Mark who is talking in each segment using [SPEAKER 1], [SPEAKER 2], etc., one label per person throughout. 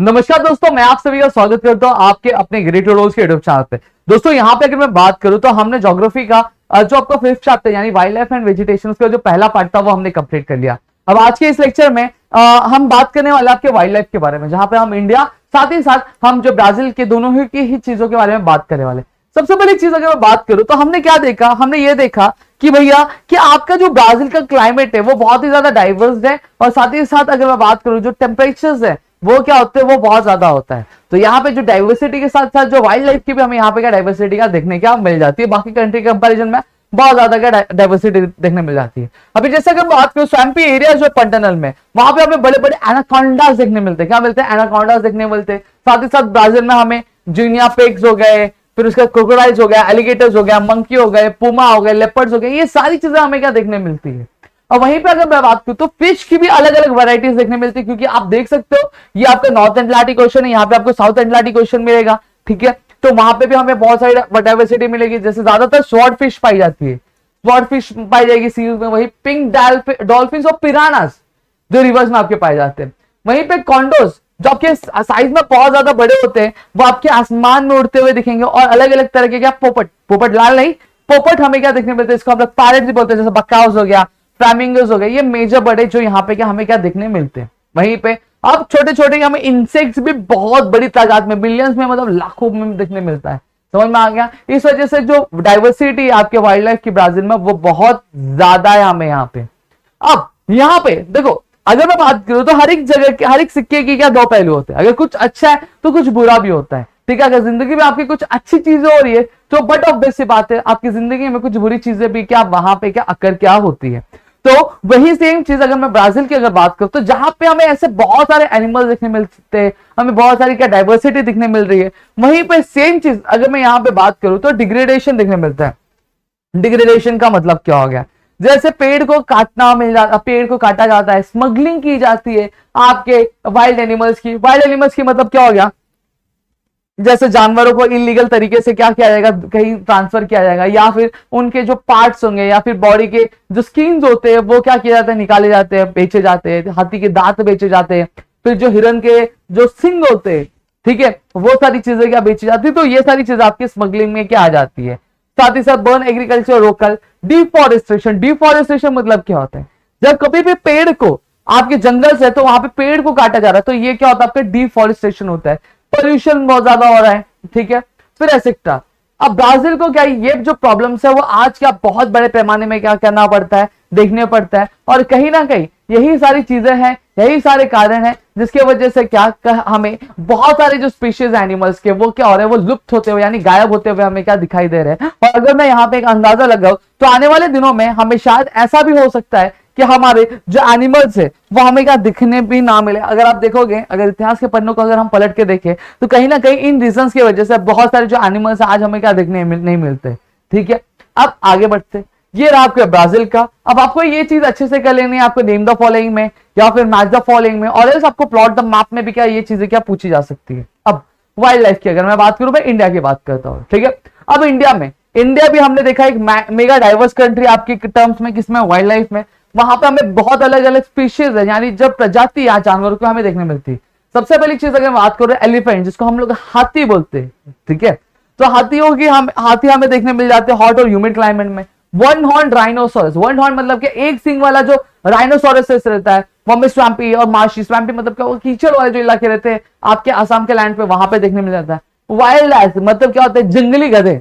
[SPEAKER 1] नमस्कार दोस्तों, मैं आप सभी का स्वागत करता हूं आपके अपने ग्रेट रोल्स के यूट्यूब चैनल पे। दोस्तों यहाँ पे अगर मैं बात करूं तो हमने ज्योग्राफी का जो आपका फिफ्थ चैप्टर यानी वाइल्ड लाइफ एंड वेजिटेशन का जो पहला पार्ट था वो हमने कंप्लीट कर लिया। अब आज के इस लेक्चर में हम बात करने वाले आपके वाइल्ड लाइफ के बारे में, जहां पे हम इंडिया साथ ही साथ हम जो ब्राजील के दोनों ही चीजों के बारे में बात करने वाले। सबसे बड़ी चीज अगर मैं बात करूं तो हमने क्या देखा, हमने ये देखा कि भैया कि आपका जो ब्राजील का क्लाइमेट है वो बहुत ही ज्यादा डाइवर्स है, और साथ ही साथ अगर मैं बात करूं जो टेम्परेचर्स है वो क्या होते हैं, वो बहुत ज्यादा होता है। तो यहाँ पे जो डाइवर्सिटी के साथ साथ जो वाइल्ड लाइफ की भी हमें यहाँ पे क्या डाइवर्सिटी का देखने क्या मिल जाती है, बाकी कंट्री के कंपैरिजन में बहुत ज्यादा क्या डाइवर्सिटी देखने मिल जाती है। अभी जैसे अगर बात करूं स्वैम्पी एरिया जो पंटनल में, वहां पे हमें बड़े बड़े एनाकोंडास देखने मिलते हैं। क्या मिलते हैं? एनाकोंडास देखने मिलते हैं। साथ ही साथ ब्राजील में हमें जूनिया पिग्स हो गए, फिर उसका क्रोकोडाइल्स हो गया, एलिगेटर्स हो गया, मंकी हो गए, पुमा हो गए, लेपर्ड्स हो गए, ये सारी चीजें हमें क्या देखने मिलती है। और वहीं पे अगर मैं बात करूं तो फिश की भी अलग अलग वैरायटीज देखने मिलती है, क्योंकि आप देख सकते हो ये आपका नॉर्थ अटलांटिक ओशन है, यहाँ पे आपको साउथ अटलांटिक ओशन मिलेगा। ठीक है, तो वहां पे भी हमें बहुत सारी डाइवर्सिटी मिलेगी। जैसे ज्यादातर स्वॉर्ड फिश पाई जाती है, स्वॉर्ड फिश पाई जाएगी सीज में, वही पिंक डॉल्फिन और पिरानास जो रिवर्स में आपके पाए जाते हैं। वहीं पे कॉन्डोस जो आपके साइज में बहुत ज्यादा बड़े होते हैं, वो आपके आसमान में उड़ते हुए दिखेंगे। और अलग अलग तरह के क्या पोपट लाल नहीं, पोपट हमें क्या देखने मिलते हैं, इसको हम लोग पैरेट भी बोलते हैं, जैसे बकाउस हो गया, फ्लैमिंगोस हो गए, ये मेजर बड़े जो यहाँ पे क्या हमें क्या देखने मिलते हैं। वहीं पे अब छोटे छोटे हमें इंसेक्ट्स भी बहुत बड़ी तादाद में, मिलियंस में, मतलब लाखों में देखने मिलता है। समझ में आ गया? इस वजह से जो डाइवर्सिटी आपके वाइल्ड लाइफ की ब्राजील में वो बहुत ज्यादा है हमें यहाँ पे। अब यहाँ पे देखो, अगर मैं बात करूं तो हर एक जगह के हर एक सिक्के की क्या दो पहलू होते हैं। अगर कुछ अच्छा है तो कुछ बुरा भी होता है। ठीक है, अगर जिंदगी में आपकी कुछ अच्छी चीजें हो रही है तो बट ऑब्वियस सी बात है आपकी जिंदगी में कुछ बुरी चीजें भी क्या वहां पे क्या अकर क्या होती है। तो वही सेम चीज अगर मैं ब्राजील की अगर बात करूं तो जहां पे हमें ऐसे बहुत सारे एनिमल्स देखने मिलते हैं, हमें बहुत सारी क्या डाइवर्सिटी दिखने मिल रही है, वहीं पे सेम चीज अगर मैं यहाँ पे बात करूं तो डिग्रेडेशन देखने मिलता है। डिग्रेडेशन का मतलब क्या हो गया? जैसे पेड़ को काटना मिल जाता, पेड़ को काटा जाता है, स्मगलिंग की जाती है आपके वाइल्ड एनिमल्स की। वाइल्ड एनिमल्स की मतलब क्या हो गया? जैसे जानवरों को इलीगल तरीके से क्या किया जाएगा, कहीं ट्रांसफर किया जाएगा, या फिर उनके जो पार्ट्स होंगे या फिर बॉडी के जो स्किन्स होते हैं वो क्या किया जाता है, निकाले जाते हैं, बेचे जाते हैं। हाथी के दांत बेचे जाते हैं, फिर जो हिरन के जो सिंग होते हैं, ठीक है, वो सारी चीजें क्या बेची जाती है। तो ये सारी चीजें आपकी स्मगलिंग में क्या आ जाती है। साथ ही साथ बर्न एग्रीकल्चर रोकल, डिफॉरेस्टेशन। डिफॉरेस्टेशन मतलब क्या होता है? जब कभी भी पेड़ को आपके जंगल से तो वहां पे पेड़ को काटा जा रहा है तो ये क्या होता है, आपका डिफॉरेस्टेशन होता है। पोल्यूशन बहुत ज्यादा हो रहा है, ठीक है, फिर एसेक्ट्रा। अब ब्राजील को क्या ये जो प्रॉब्लम्स है वो आज क्या बहुत बड़े पैमाने में क्या करना पड़ता है, देखने पड़ता है। और कहीं ना कहीं यही सारी चीजें हैं, यही सारे कारण हैं जिसकी वजह से क्या हमें बहुत सारे जो स्पीशीज एनिमल्स के वो क्या हो रहे हैं, वो लुप्त होते हुए यानी गायब होते हुए हमें क्या दिखाई दे रहे हैं। और अगर मैं यहाँ पे एक अंदाजा लगाऊं तो आने वाले दिनों में हमें शायद ऐसा भी हो सकता है कि हमारे जो एनिमल्स है वो हमें क्या दिखने भी ना मिले। अगर आप देखोगे, अगर इतिहास के पन्नों को अगर हम पलट के देखें तो कहीं ना कहीं इन रीजंस की वजह से बहुत सारे जो एनिमल्स आज हमें क्या देखने नहीं मिलते। ठीक है, अब आगे बढ़ते। ये रहा आपके ब्राजील का। अब आपको ये चीज अच्छे से कर लेनी है, आपको नेम द फॉलोइंग में या फिर मैच द फॉलोइंग में, और एल्स आपको प्लॉट द मैप में भी क्या ये चीजें क्या पूछी जा सकती है। अब वाइल्ड लाइफ की अगर मैं बात करूं, मैं इंडिया की बात करता हूं। ठीक है, अब इंडिया भी हमने देखा एक मेगा डाइवर्स कंट्री आपके टर्म्स में, किसमें? वाइल्ड लाइफ में। वहां पे हमें बहुत अलग अलग स्पीशीज है, यानी जब प्रजाति या जानवरों को हमें देखने मिलती है। सबसे पहली चीज अगर बात करें एलिफेंट, जिसको हम लोग हाथी बोलते हैं। ठीक है, तो हाथी हमें देखने मिल जाते हैं हॉट और ह्यूमिड क्लाइमेट में। One horn rhinoceros, one horn मतलब कि एक सिंग वाला जो राइनोसोरस रहता है वो हमें स्वैम्पी और मार्शी, स्वैम्पी मतलब क्या, वो कीचड़ वाले जो इलाके रहते हैं आपके आसाम के लैंड पे, वहां पे देखने मिल जाता है। वाइल्ड एस मतलब क्या होता है? जंगली गधे।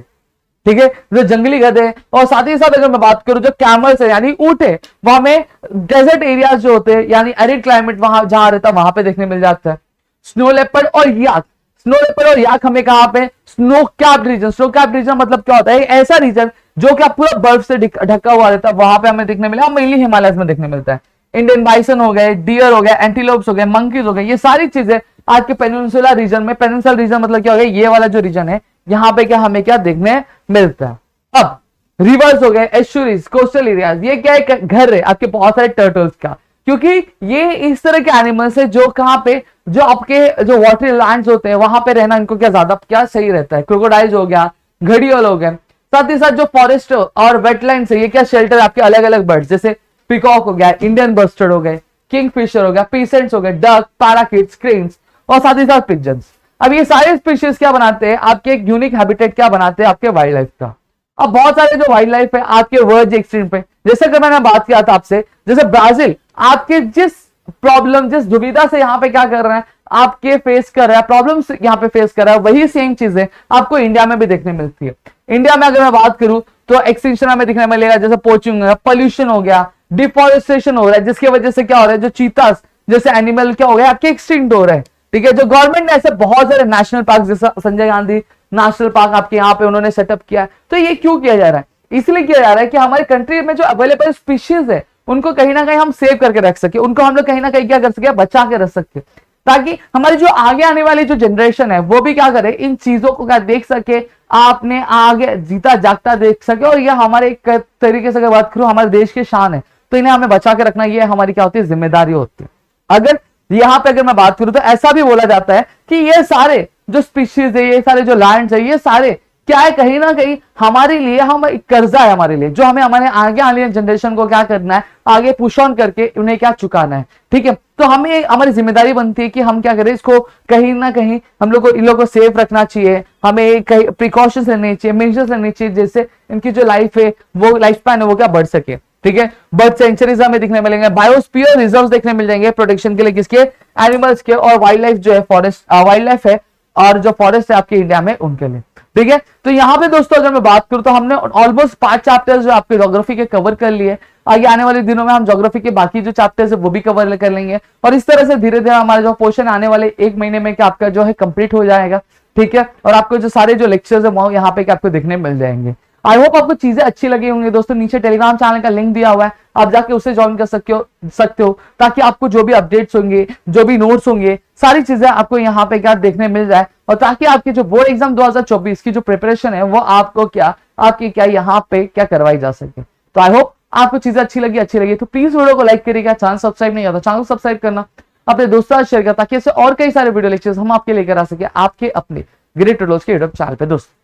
[SPEAKER 1] ठीक है, जो जंगली गधे। और साथ ही साथ अगर मैं बात करूं जो कैमल्स है यानी ऊंट है, वह हमें डेजर्ट एरियाज जो होते हैं यानी एरिड क्लाइमेट वहां जहां रहता है वहां पे देखने मिल जाता है। स्नो लेपर्ड और याक, स्नो लेपर्ड और याक हमें कहां पे? Snow capped region. Snow capped region मतलब क्या होता है? ऐसा रीजन जो क्या पूरा बर्फ से ढका हुआ रहता है, वहां पे हमें देखने मिला, मेनली हिमालय में देखने मिलता है। इंडियन बाइसन हो गए, डियर हो गए, एंटीलोप्स हो गए, मंकीज हो गए, ये सारी चीजें आज के पेनिनसुला रीजन में, पेनिनसुला रीजन मतलब क्या हो गया, ये वाला जो रीजन है यहां पे क्या हमें क्या देखने मिलता है। अब रिवर्स हो गए, एस्चुरीज, कोस्टल एरियाज, ये क्या है? घर है आपके बहुत सारे टर्टल्स का, क्योंकि ये इस तरह के एनिमल्स है जो कहां पे, जो आपके जो वाटर लैंड्स होते हैं वहां पे रहना इनको क्या ज्यादा क्या सही रहता है। क्रोकोडाइल्स हो गया, घड़ियाल हो गए। साथ ही साथ जो फॉरेस्ट और वेटलैंड्स है ये क्या शेल्टर आपके अलग अलग बर्ड्स, जैसे पिकॉक हो गया, इंडियन बस्टर्ड हो गए, किंगफिशर हो गया, पीसेंट्स हो गए, डक, पैराकिट्स, क्रेन्स, और साथ ही साथ पिजन्स। अब ये सारे स्पीशीज क्या बनाते हैं, आपके एक यूनिक हैबिटेट क्या बनाते हैं आपके वाइल्ड लाइफ का। अब बहुत सारे जो वाइल्ड लाइफ है आपके वर्ज एक्सट्रीम पे, जैसे कि मैंने बात किया था आपसे, जैसे ब्राजील आपके जिस प्रॉब्लम जिस दुविधा से यहाँ पे क्या कर रहे हैं आपके फेस कर रहा है, प्रॉब्लम यहाँ पे फेस कर रहा है, वही सेम चीजें आपको इंडिया में भी देखने मिलती है। इंडिया में अगर मैं बात करूं तो एक्सटिंक्शन हमें दिखने मिलेगा, जैसे पोचिंग है, पोल्यूशन हो गया, डिफॉरेस्टेशन हो रहा है, जिसकी वजह से क्या हो रहा है, जो चीतास जैसे एनिमल क्या हो गया आपके एक्सटिंक्ट हो रहे हैं। ठीक है, जो गवर्नमेंट ने ऐसे बहुत सारे नेशनल पार्क, जैसे संजय गांधी नेशनल पार्क आपके यहाँ पे उन्होंने सेटअप किया है। तो ये क्यों किया जा रहा है, इसलिए किया जा रहा है कि हमारी कंट्री में जो अवेलेबल स्पीशीज है उनको कहीं ना कहीं हम सेव करके रख सके, उनको हम लोग कहीं ना कहीं क्या कर सके, बचा के रख सके, ताकि हमारी जो आगे आने वाली जो जनरेशन है वो भी क्या करे, इन चीजों को क्या देख सके, आपने आगे जीता जागता देख सके। और ये हमारे एक तरीके से अगर बात करूं हमारे देश की शान है, तो इन्हें हमें बचा के रखना ये हमारी क्या होती है, जिम्मेदारी होती है। अगर यहाँ पे अगर मैं बात करूं तो ऐसा भी बोला जाता है कि ये सारे जो स्पीशीज है, ये सारे जो लैंड्स है, ये सारे क्या है, कहीं ना कहीं हमारे लिए हम एक कर्जा है हमारे लिए, जो हमें हमारे आगे आने वाली जनरेशन को क्या करना है, आगे पुश ऑन करके उन्हें क्या चुकाना है। ठीक है, तो हमें हमारी जिम्मेदारी बनती है कि हम क्या करें, इसको कहीं ना कहीं हम लोग को इन लोगों को सेफ रखना चाहिए, हमें कहीं प्रिकॉशंस लेने चाहिए, मेजर्स लेने चाहिए, जिससे इनकी जो लाइफ है वो लाइफ स्पैन है वो क्या बढ़ सके। ठीक है, बर्ड सेंचुरीज हमें दिखने मिलेंगे, बायोस्फीयर रिजर्व देखने मिल जाएंगे प्रोटेक्शन के लिए, किसके, एनिमल्स के, और वाइल्ड लाइफ जो है फॉरेस्ट वाइल्ड लाइफ है और जो फॉरेस्ट है आपके इंडिया में उनके लिए। ठीक है, तो यहाँ पे दोस्तों अगर मैं बात करूं तो हमने ऑलमोस्ट 5 चैप्टर्स जो आपके ज्योग्राफी के कवर कर लिए। आगे आने वाले दिनों में हम ज्योग्राफी के बाकी जो चैप्टर्स है वो भी कवर कर लेंगे, और इस तरह से धीरे धीरे हमारा जो पोर्शन आने वाले 1 महीने में क्या आपका जो है कंप्लीट हो जाएगा। ठीक है, और आपको जो सारे जो लेक्चर्स है वो यहाँ पे क्या आपको देखने मिल जाएंगे। आई होप आपको चीजें अच्छी लगी होंगी दोस्तों। नीचे टेलीग्राम चैनल का लिंक दिया हुआ है, आप जाके उससे ज्वाइन कर सकते हो ताकि आपको जो भी अपडेट्स होंगे, जो भी नोट्स होंगे, सारी चीजें आपको यहाँ पे क्या देखने मिल जाए, और ताकि आपकी जो बोर्ड एग्जाम 2024 की जो प्रिपरेशन है वो आपको क्या आपकी क्या यहाँ पे क्या करवाई जा सके। तो आई होप आपको चीजें अच्छी लगी तो प्लीज वीडियो को लाइक करिएगा, चैनल सब्सक्राइब नहीं किया तो चैनल सब्सक्राइब करना, अपने दोस्तों से शेयर करना, ताकि ऐसे और कई सारे वीडियो लेक्चर्स हम आपके लेकर आ सके आपके अपने ग्रेट ट्यूटोरियल्स के यूट्यूब चैनल पे दोस्तों।